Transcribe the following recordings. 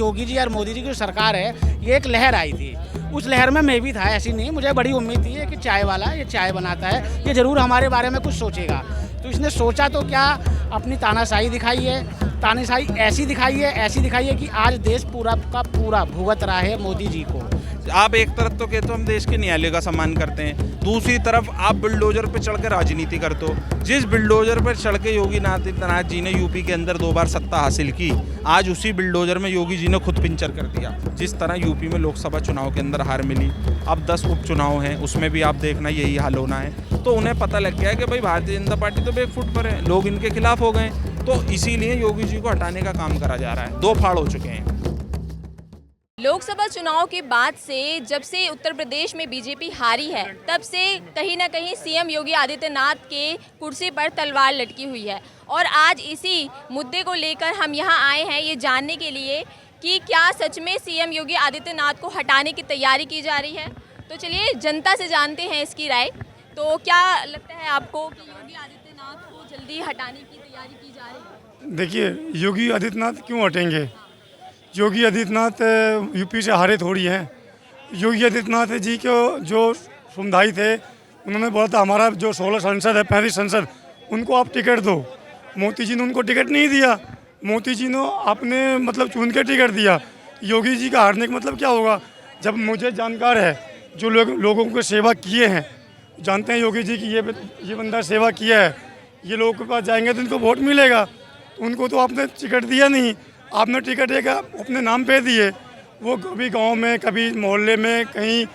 योगी जी और मोदी जी की सरकार है, ये एक लहर आई थी। उस लहर में मैं भी था, ऐसी नहीं, मुझे बड़ी उम्मीद थी कि चाय वाला ये चाय बनाता है, ये ज़रूर हमारे बारे में कुछ सोचेगा। तो इसने सोचा तो क्या, अपनी तानाशाही दिखाई है। तानाशाही ऐसी दिखाई है कि आज देश पूरा का पूरा भुगत रहा है मोदी जी को। आप एक तरफ तो कहते हो हम देश के न्यायालय का सम्मान करते हैं, दूसरी तरफ आप बुलडोजर पर चढ़ के राजनीति करते हो। जिस बुलडोजर पर चढ़ के योगी आदित्यनाथ जी ने यूपी के अंदर 2 बार सत्ता हासिल की, आज उसी बुलडोजर में योगी जी ने खुद पिंचर कर दिया। जिस तरह यूपी में लोकसभा चुनाव के अंदर हार मिली, अब 10 उपचुनाव हैं, उसमें भी आप देखना यही हाल होना है। तो उन्हें पता लग गया कि भाई भारतीय जनता पार्टी तो बैकफुट पर है, लोग इनके खिलाफ हो गए, तो इसीलिए योगी जी को हटाने का काम करा जा रहा है। 2 फाड़ हो चुके हैं। लोकसभा चुनाव के बाद से, जब से उत्तर प्रदेश में बीजेपी हारी है, तब से कहीं ना कहीं सीएम योगी आदित्यनाथ के कुर्सी पर तलवार लटकी हुई है। और आज इसी मुद्दे को लेकर हम यहाँ आए हैं ये जानने के लिए कि क्या सच में सीएम योगी आदित्यनाथ को हटाने की तैयारी की जा रही है। तो चलिए जनता से जानते हैं इसकी राय। तो क्या लगता है आपको कि योगी आदित्यनाथ को जल्दी हटाने की तैयारी की जा रही है? देखिए, योगी आदित्यनाथ क्यों हटेंगे? योगी आदित्यनाथ यूपी से हारे थोड़ी हैं। योगी आदित्यनाथ जी को जो समुदाय थे, उन्होंने बोला था हमारा जो 16 सांसद है, 35 सांसद, उनको आप टिकट दो। मोदी जी ने उनको टिकट नहीं दिया। मोदी जी ने अपने मतलब चुन के टिकट दिया। योगी जी का हारने का मतलब क्या होगा? जब मुझे जानकार है, जो लोगों को सेवा किए हैं, जानते हैं योगी जी की ये बंदा सेवा किया है, ये लोगों के पास जाएंगे तो इनको वोट मिलेगा। तो उनको तो आपने टिकट दिया नहीं, आपने टिकट एक अपने नाम पे दिए। वो कभी गांव में, कभी मोहल्ले में, कहीं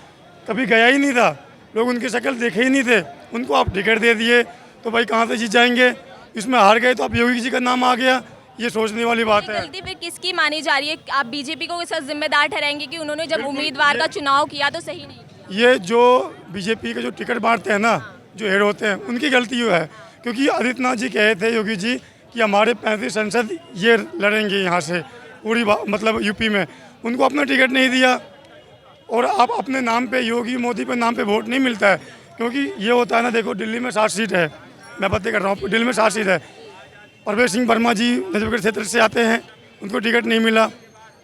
कभी गया ही नहीं था, लोग उनकी शक्ल देखे ही नहीं थे, उनको आप टिकट दे दिए। तो भाई कहाँ से जीत जाएंगे? इसमें हार गए तो अब योगी जी का नाम आ गया, ये सोचने वाली बात है। गलती फिर किसकी मानी जा रही है? आप बीजेपी को इसका जिम्मेदार ठहराएंगे कि उन्होंने जब उम्मीदवार का चुनाव किया तो सही नहीं किया? ये जो बीजेपी के जो टिकट बांटते हैं ना, जो हेड होते हैं, उनकी गलती है। क्योंकि आदित्यनाथ जी कहे थे योगी जी कि हमारे 35 सांसद ये लड़ेंगे यहाँ से पूरी मतलब यूपी में, उनको अपना टिकट नहीं दिया। और आप अपने नाम पे, योगी मोदी पे नाम पे वोट नहीं मिलता है। क्योंकि ये होता है ना, देखो दिल्ली में 7 सीट है, मैं बातें कर रहा हूँ, दिल्ली में 7 सीट है। परवेश सिंह वर्मा जी नजफगढ़ क्षेत्र से आते हैं, उनको टिकट नहीं मिला।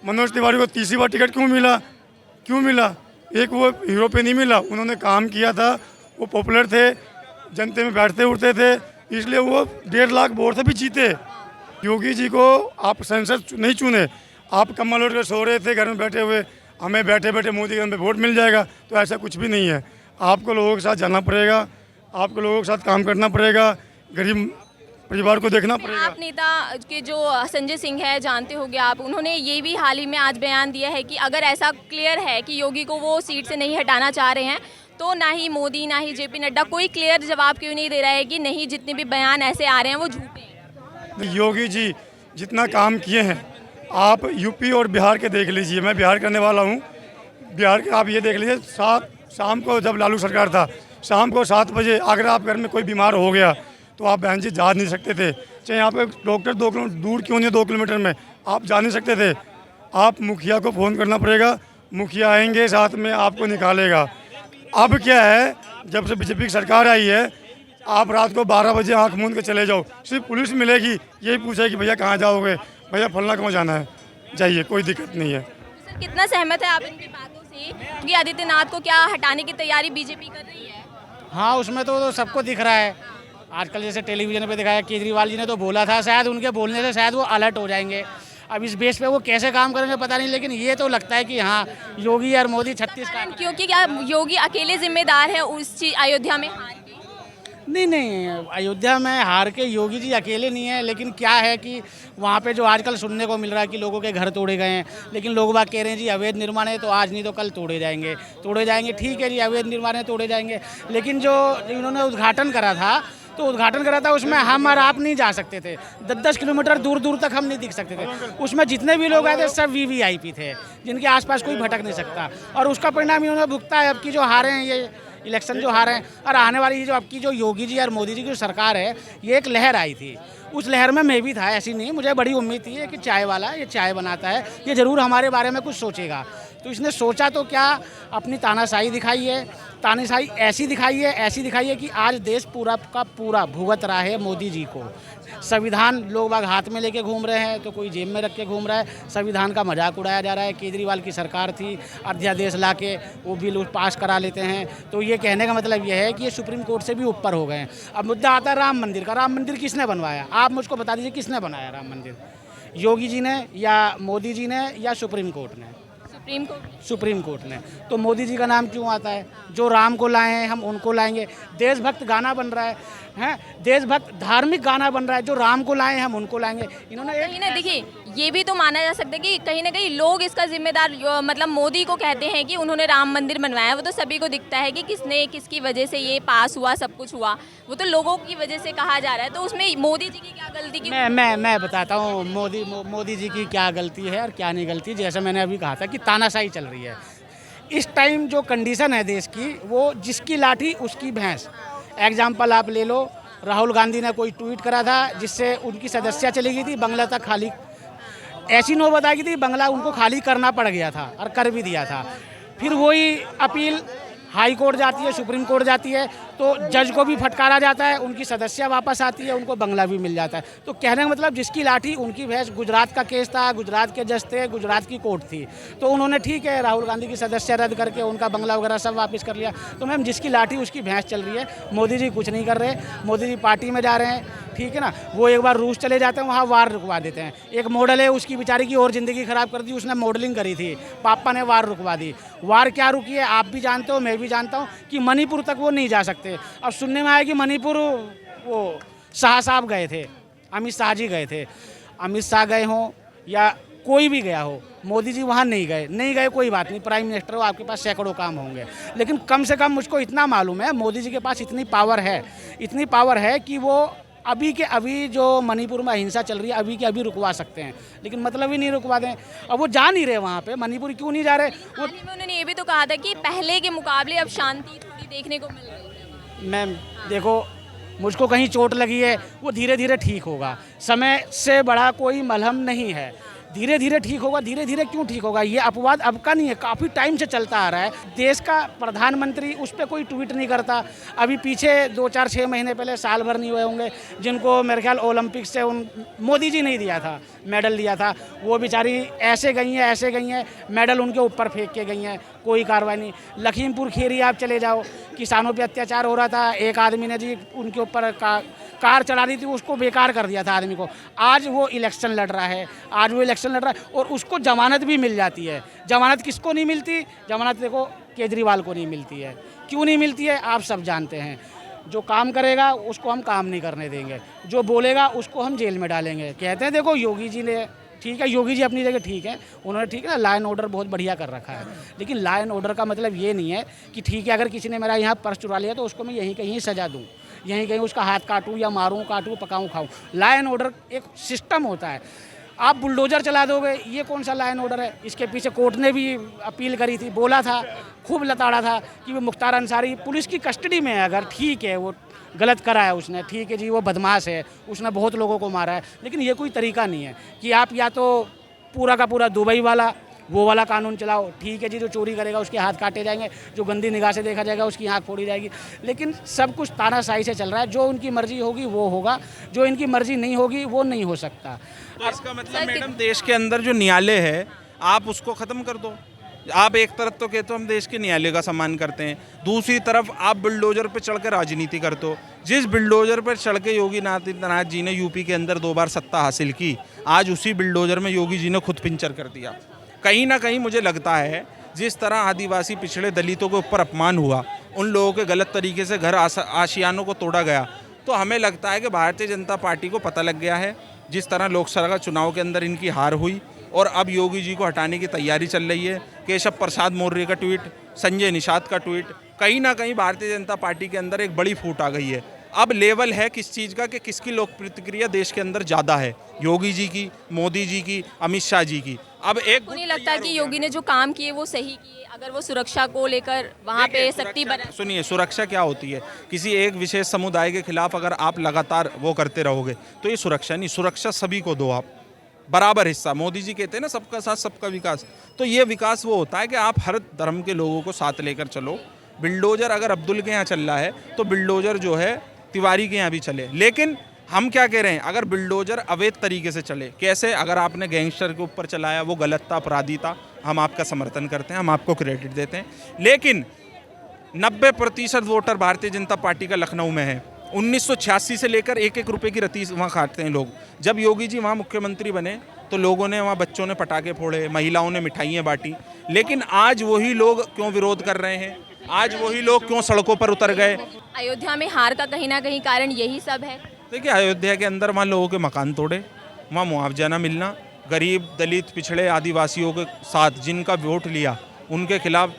मनोज तिवारी को तीसरी बार टिकट क्यों मिला? एक वो हीरो पे नहीं मिला, उन्होंने काम किया था, वो पॉपुलर थे, जनते में बैठते उठते थे, इसलिए वो 1.5 लाख वोट से भी जीते। योगी जी को आप संसद नहीं चुने, आप कम्बल ओढ़ के सो रहे थे घर में बैठे हुए, हमें बैठे बैठे मोदी के वोट मिल जाएगा, तो ऐसा कुछ भी नहीं है। आपको लोगों के साथ जाना पड़ेगा, आपको लोगों के साथ काम करना पड़ेगा, गरीब परिवार को देखना पड़ेगा। आप नेता के जो संजय सिंह है, जानते होंगे आप, उन्होंने ये भी हाल ही में आज बयान दिया है कि अगर ऐसा क्लियर है कि योगी को वो सीट से नहीं हटाना चाह रहे हैं, तो ना ही मोदी ना ही जेपी नड्डा कोई क्लियर जवाब क्यों नहीं दे रहा है कि नहीं, जितने भी बयान ऐसे आ रहे हैं वो झूठे हैं। योगी जी जितना काम किए हैं, आप यूपी और बिहार के देख लीजिए, मैं बिहार करने वाला हूँ, बिहार के आप ये देख लीजिए, शाम को जब लालू सरकार था, शाम को 7 बजे अगर आप घर में कोई बीमार हो गया तो आप बहन जी जा नहीं सकते थे, चाहे यहाँ पे डॉक्टर 2 किलोमीटर दूर क्यों नहीं, 2 किलोमीटर में आप जा नहीं सकते थे। आप मुखिया को फ़ोन करना पड़ेगा, मुखिया आएंगे साथ में आपको निकालेगा। अब क्या है, जब से बीजेपी की सरकार आई है, आप रात को 12 बजे आँख मूंद के चले जाओ, सिर्फ पुलिस मिलेगी, यही पूछेगी भैया कहाँ जाओगे, भैया फलना कहाँ जाना है, जाइए, कोई दिक्कत नहीं है। सर, कितना सहमत है आप इनकी बातों से कि आदित्यनाथ को क्या हटाने की तैयारी बीजेपी कर रही है? हाँ, उसमें तो सबको दिख रहा है आजकल, जैसे टेलीविजन पे दिखाया, केजरीवाल जी ने तो बोला था, शायद उनके बोलने से शायद वो अलर्ट हो जाएंगे। अब इस बेस पे वो कैसे काम करेंगे पता नहीं, लेकिन ये तो लगता है कि हाँ, योगी और मोदी 36 का। क्योंकि क्या योगी अकेले जिम्मेदार है उस चीज अयोध्या में हार की? नहीं, अयोध्या में हार के योगी जी अकेले नहीं है, लेकिन क्या है कि वहाँ पे जो आजकल सुनने को मिल रहा है कि लोगों के घर तोड़े गए हैं, लेकिन लोग बात कह रहे हैं जी अवैध निर्माण है तो आज नहीं तो कल तोड़े जाएंगे। ठीक है जी, अवैध निर्माण है, तोड़े जाएंगे, लेकिन जो इन्होंने उद्घाटन करा था उसमें हम और आप नहीं जा सकते थे, 10-10 किलोमीटर दूर तक हम नहीं दिख सकते थे। उसमें जितने भी लोग आए थे सब वीवीआईपी थे, जिनके आसपास कोई भटक नहीं सकता, और उसका परिणाम इन्होंने भुगता है। अब की जो हारे हैं, ये इलेक्शन जो हारे हैं, और आने वाली जो अब की जो योगी जी और मोदी जी की सरकार है, ये एक लहर आई थी। उस लहर में मैं भी था, ऐसी नहीं, मुझे बड़ी उम्मीद थी कि चाय वाला ये चाय बनाता है, ये ज़रूर हमारे बारे में कुछ सोचेगा। तो इसने सोचा तो क्या, अपनी तानाशाही दिखाई है। तानाशाही ऐसी दिखाई है कि आज देश पूरा का पूरा भुगत रहा है मोदी जी को। संविधान लोग बाग हाथ में लेके घूम रहे हैं, तो कोई जेब में रख के घूम रहा है। संविधान का मजाक उड़ाया जा रहा है। केजरीवाल की सरकार थी, अध्यादेश ला के वो बिल पास करा लेते हैं। तो ये कहने का मतलब ये है कि ये सुप्रीम कोर्ट से भी ऊपर हो गए हैं। अब मुद्दा आता है राम मंदिर का। राम मंदिर किसने बनवाया? आप मुझको बता दीजिए, किसने बनाया राम मंदिर? योगी जी ने या मोदी जी ने या सुप्रीम कोर्ट ने? सुप्रीम कोर्ट ने। तो मोदी जी का नाम क्यों आता है? जो राम को लाए हैं हम उनको लाएंगे। देशभक्त गाना बन रहा है, देशभक्त धार्मिक गाना बन रहा है। जो राम को लाए हैं हम उनको लाएंगे। इन्होंने कहीं ना देखिए, ये भी तो माना जा सकता है कि कहीं ना कहीं लोग इसका जिम्मेदार मतलब मोदी को कहते हैं कि उन्होंने राम मंदिर बनवाया। वो तो सभी को दिखता है कि किसने किसकी वजह से ये पास हुआ, सब कुछ हुआ, वो तो लोगों की वजह से कहा जा रहा है। तो उसमें मोदी जी की क्या गलती की? मैं बताता हूँ मोदी जी की क्या गलती है और क्या नहीं गलती। जैसे मैंने अभी कहा था कि तानाशाही चल रही है इस टाइम। जो कंडीशन है देश की, वो जिसकी लाठी उसकी भैंस। एग्जाम्पल आप ले लो, राहुल गांधी ने कोई ट्वीट करा था जिससे उनकी सदस्यता चली गई थी, बंगला तक खाली। ऐसी नौबत आ गई थी, बंगला उनको खाली करना पड़ गया था और कर भी दिया था। फिर वही अपील हाई कोर्ट जाती है, सुप्रीम कोर्ट जाती है, तो जज को भी फटकारा जाता है, उनकी सदस्यता वापस आती है, उनको बंगला भी मिल जाता है। तो कहने का मतलब जिसकी लाठी उनकी भैंस। गुजरात का केस था, गुजरात के जज थे, गुजरात की कोर्ट थी, तो उन्होंने ठीक है राहुल गांधी की सदस्यता रद्द करके उनका बंगला वगैरह सब वापस कर लिया। तो मैम जिसकी लाठी उसकी भैंस चल रही है। मोदी जी कुछ नहीं कर रहे। मोदी जी पार्टी में जा रहे हैं, ठीक है ना। वो एक बार रूस चले जाते हैं, वहाँ वार रुकवा देते हैं। एक मॉडल है, उसकी बेचारी की और ज़िंदगी ख़राब कर दी। उसने मॉडलिंग करी थी, पापा ने वार रुकवा दी। वार क्या रुकी है आप भी जानते हो, मैं भी जानता हूँ कि मणिपुर तक वो नहीं जा सकते। अब सुनने में आया कि मणिपुर वो शाह साहब गए थे, अमित शाह जी गए थे। अमित शाह गए हों या कोई भी गया हो, मोदी जी वहाँ नहीं गए कोई बात नहीं, प्राइम मिनिस्टर हो, आपके पास सैकड़ों काम होंगे। लेकिन कम से कम मुझको इतना मालूम है, मोदी जी के पास इतनी पावर है कि वो अभी के अभी जो मणिपुर में हिंसा चल रही है, अभी के अभी रुकवा सकते हैं। लेकिन मतलब ही नहीं रुकवा दें। अब वो जा नहीं रहे वहाँ पे। मणिपुर क्यों नहीं जा रहे? वो उन्होंने ये भी तो कहा था कि पहले के मुकाबले अब शांति थोड़ी देखने को मिल रही है। मैम देखो, मुझको कहीं चोट लगी है, वो धीरे धीरे ठीक होगा। समय से बड़ा कोई मलहम नहीं है। धीरे धीरे ठीक होगा। धीरे धीरे क्यों ठीक होगा? ये अपवाद अब का नहीं है, काफ़ी टाइम से चलता आ रहा है। देश का प्रधानमंत्री उस पर कोई ट्वीट नहीं करता। अभी पीछे 2-4-6 महीने पहले, साल भर नहीं हुए होंगे, जिनको मेरे ख्याल ओलंपिक से मोदी जी नहीं दिया था, मेडल दिया था, वो बेचारी ऐसे गई हैं, मेडल उनके ऊपर फेंक के गई हैं, कोई कार्रवाई नहीं। लखीमपुर खीरी आप चले जाओ, किसानों पे अत्याचार हो रहा था, एक आदमी ने जी उनके ऊपर कार चला रही थी, उसको बेकार कर दिया था आदमी को। आज वो इलेक्शन लड़ रहा है, और उसको जमानत भी मिल जाती है। जमानत किसको नहीं मिलती? जमानत देखो केजरीवाल को नहीं मिलती है। क्यों नहीं मिलती है? आप सब जानते हैं। जो काम करेगा उसको हम काम नहीं करने देंगे, जो बोलेगा उसको हम जेल में डालेंगे। कहते हैं देखो योगी जी ने, ठीक है, योगी जी अपनी जगह ठीक है, उन्होंने ठीक है ना, लॉ एंड ऑर्डर बहुत बढ़िया कर रखा है। लेकिन लॉ एंड ऑर्डर का मतलब ये नहीं है कि ठीक है अगर किसी ने मेरा यहाँ पर्स चुरा लिया तो उसको मैं यहीं कहीं सजा दूँ, यहीं कहीं उसका हाथ काटूँ या मारूँ, काटूँ, पकाऊँ, खाऊँ। लॉ एंड ऑर्डर एक सिस्टम होता है। आप बुलडोजर चला दोगे, ये कौन सा लॉ एंड ऑर्डर है? इसके पीछे कोर्ट ने भी अपील करी थी, बोला था, खूब लताड़ा था कि वो मुख्तार अंसारी पुलिस की कस्टडी में है। अगर ठीक है वो गलत करा है उसने, ठीक है जी, वो बदमाश है, उसने बहुत लोगों को मारा है, लेकिन ये कोई तरीका नहीं है कि आप या तो पूरा का पूरा दुबई वाला वो वाला कानून चलाओ, ठीक है जी, जो चोरी करेगा उसके हाथ काटे जाएंगे, जो गंदी निगाह से देखा जाएगा उसकी आँख फोड़ी जाएगी। लेकिन सब कुछ तानाशाही से चल रहा है। जो उनकी मर्जी होगी वो होगा, जो इनकी मर्जी नहीं होगी वो नहीं हो सकता। तो इसका मतलब मैडम देश के अंदर जो न्यायालय है आप उसको ख़त्म कर दो। आप एक तरफ तो कहते हो हम देश के न्यायालय का सम्मान करते हैं, दूसरी तरफ आप बुलडोजर पर चढ़ के राजनीति करते हो। जिस बुलडोजर पर चढ़ के योगी आदित्यनाथ जी ने यूपी के अंदर 2 बार सत्ता हासिल की, आज उसी बुलडोजर में योगी जी ने खुद पिंचर कर दिया। कहीं ना कहीं मुझे लगता है जिस तरह आदिवासी पिछड़े दलितों के ऊपर अपमान हुआ, उन लोगों के गलत तरीके से घर आशियानों को तोड़ा गया, तो हमें लगता है कि भारतीय जनता पार्टी को पता लग गया है। जिस तरह लोकसभा चुनाव के अंदर इनकी हार हुई और अब योगी जी को हटाने की तैयारी चल रही है। केशव प्रसाद मौर्य का ट्वीट, संजय निषाद का ट्वीट, कहीं ना कहीं भारतीय जनता पार्टी के अंदर एक बड़ी फूट आ गई है। अब लेवल है किस चीज़ का कि किसकी लोक प्रतिक्रिया देश के अंदर ज़्यादा है, योगी जी की, मोदी जी की, अमित शाह जी की। अब एक नहीं लगता कि योगी ने जो काम किए वो सही किए? अगर वो सुरक्षा को लेकर वहाँ पे सख्ती बरत, सुनिए, सुरक्षा क्या होती है? किसी एक विशेष समुदाय के खिलाफ अगर आप लगातार वो करते रहोगे तो ये सुरक्षा नहीं। सुरक्षा सभी को दो, आप बराबर हिस्सा। मोदी जी कहते हैं ना सबका साथ सबका विकास, तो ये विकास वो होता है कि आप हर धर्म के लोगों को साथ लेकर चलो। बिल्डोजर अगर अब्दुल के यहाँ चल रहा है तो बिल्डोजर जो है तिवारी के यहाँ भी चले, लेकिन हम क्या कह रहे हैं, अगर बिल्डोजर अवैध तरीके से चले, कैसे, अगर आपने गैंगस्टर के ऊपर चलाया, वो गलत था, अपराधी था, हम आपका समर्थन करते हैं, हम आपको क्रेडिट देते हैं। लेकिन 90% वोटर भारतीय जनता पार्टी का लखनऊ में है। 1986 से लेकर एक एक रुपए की रतीस वहाँ खाते हैं लोग। जब योगी जी वहाँ मुख्यमंत्री बने तो लोगों ने, वहाँ बच्चों ने पटाखे फोड़े, महिलाओं ने मिठाइयाँ बांटी। लेकिन आज वही लोग क्यों विरोध कर रहे हैं, आज वही लोग क्यों सड़कों पर उतर गए? अयोध्या में हार का कहीं ना कहीं कारण यही सब है। देखिए, अयोध्या के अंदर वहाँ लोगों के मकान तोड़े, वहाँ मुआवजा ना मिलना, गरीब, दलित, पिछड़े, आदिवासियों के साथ जिनका वोट लिया उनके खिलाफ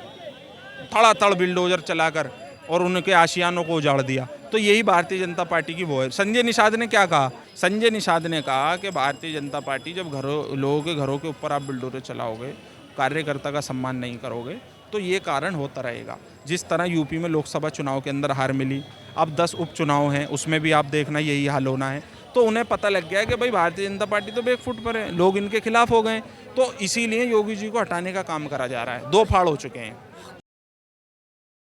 धड़ाधड़ बिल्डोजर चलाकर और उनके आशियानों को उजाड़ दिया। तो यही भारतीय जनता पार्टी की वो है। संजय निषाद ने क्या कहा? संजय निषाद ने कहा कि भारतीय जनता पार्टी जब लोगों के घरों के ऊपर आप बिल्डोजर चलाओगे, कार्यकर्ता का सम्मान नहीं करोगे, तो ये कारण होता रहेगा। जिस तरह यूपी में लोकसभा चुनाव के अंदर हार मिली, अब 10 उपचुनाव हैं, उसमें भी आप देखना यही हाल होना है। तो उन्हें पता लग गया कि भाई भारतीय जनता पार्टी तो बैकफुट पर है, लोग इनके खिलाफ हो गए। तो इसीलिए योगी जी को हटाने का काम करा जा रहा है। 2 फाड़ हो चुके हैं।